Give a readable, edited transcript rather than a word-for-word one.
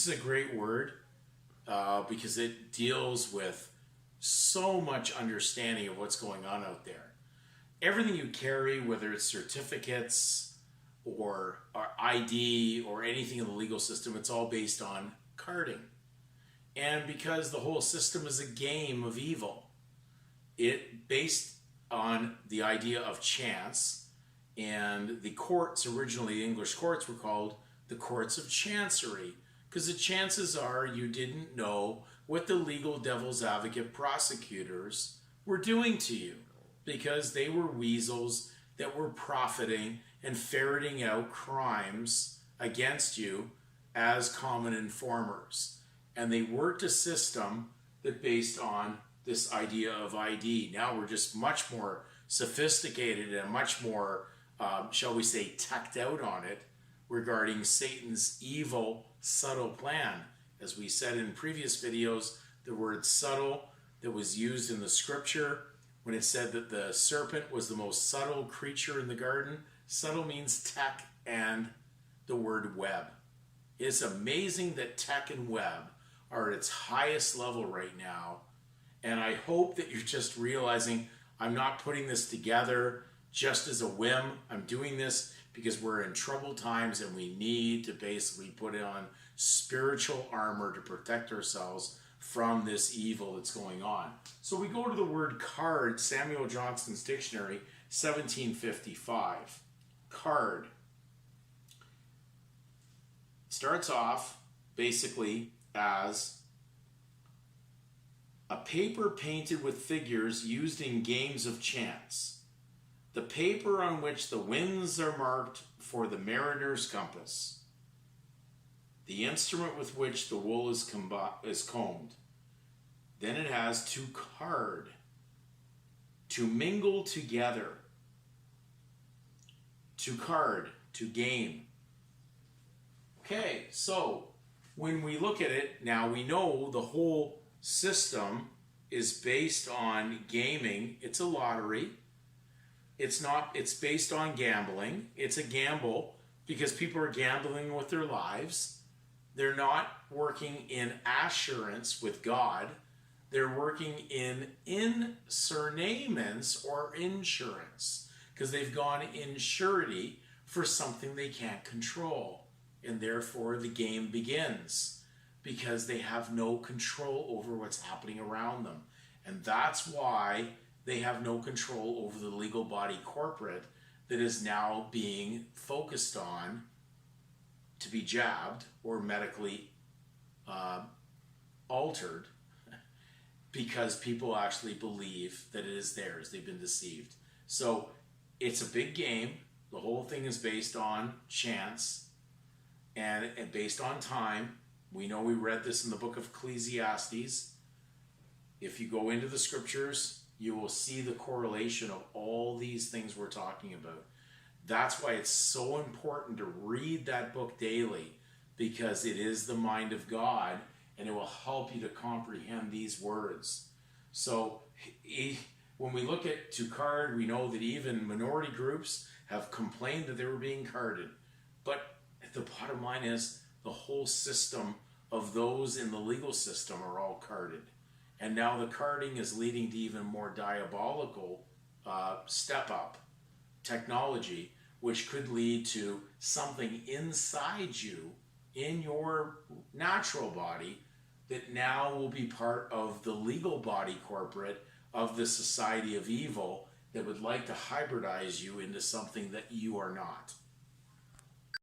This is a great word because it deals with so much understanding of what's going on out there. Everything you carry, whether it's certificates or ID or anything in the legal system, it's all based on carding. And because the whole system is a game of evil, it based on the idea of chance. And the courts, originally English courts, were called the courts of chancery, because the chances are you didn't know what the legal devil's advocate prosecutors were doing to you, because they were weasels that were profiting and ferreting out crimes against you as common informers. And they worked a system that based on this idea of ID. Now we're just much more sophisticated and much more, shall we say, teched out on it regarding Satan's evil, subtle plan. As we said in previous videos, the word subtle that was used in the scripture when it said that the serpent was the most subtle creature in the garden. Subtle means tech and the word web. It's amazing that tech and web are at its highest level right now. And I hope that you're just realizing I'm not putting this together just as a whim. I'm doing this because we're in troubled times and we need to basically put on spiritual armor to protect ourselves from this evil that's going on. So we go to the word card, Samuel Johnston's dictionary, 1755. Card starts off basically as a paper painted with figures used in games of chance. The paper on which the winds are marked for the mariner's compass. The instrument with which the wool is combed. Then it has to card. To mingle together. To card. To game. Okay, so when we look at it, now we know the whole system is based on gaming. It's a lottery. It's based on gambling. It's a gamble because people are gambling with their lives. They're not working in assurance with God. They're working in insurnaements or insurance because they've gone in surety for something they can't control. And therefore the game begins because they have no control over what's happening around them. And that's why they have no control over the legal body corporate that is now being focused on to be jabbed or medically altered because people actually believe that it is theirs. They've been deceived. So it's a big game. The whole thing is based on chance and based on time. We know we read this in the book of Ecclesiastes. If you go into the scriptures, you will see the correlation of all these things we're talking about. That's why it's so important to read that book daily, because it is the mind of God and it will help you to comprehend these words. So when we look at to card, we know that even minority groups have complained that they were being carded. But the bottom line is the whole system of those in the legal system are all carded. And now the carding is leading to even more diabolical step-up technology, which could lead to something inside you, in your natural body, that now will be part of the legal body corporate of the society of evil that would like to hybridize you into something that you are not.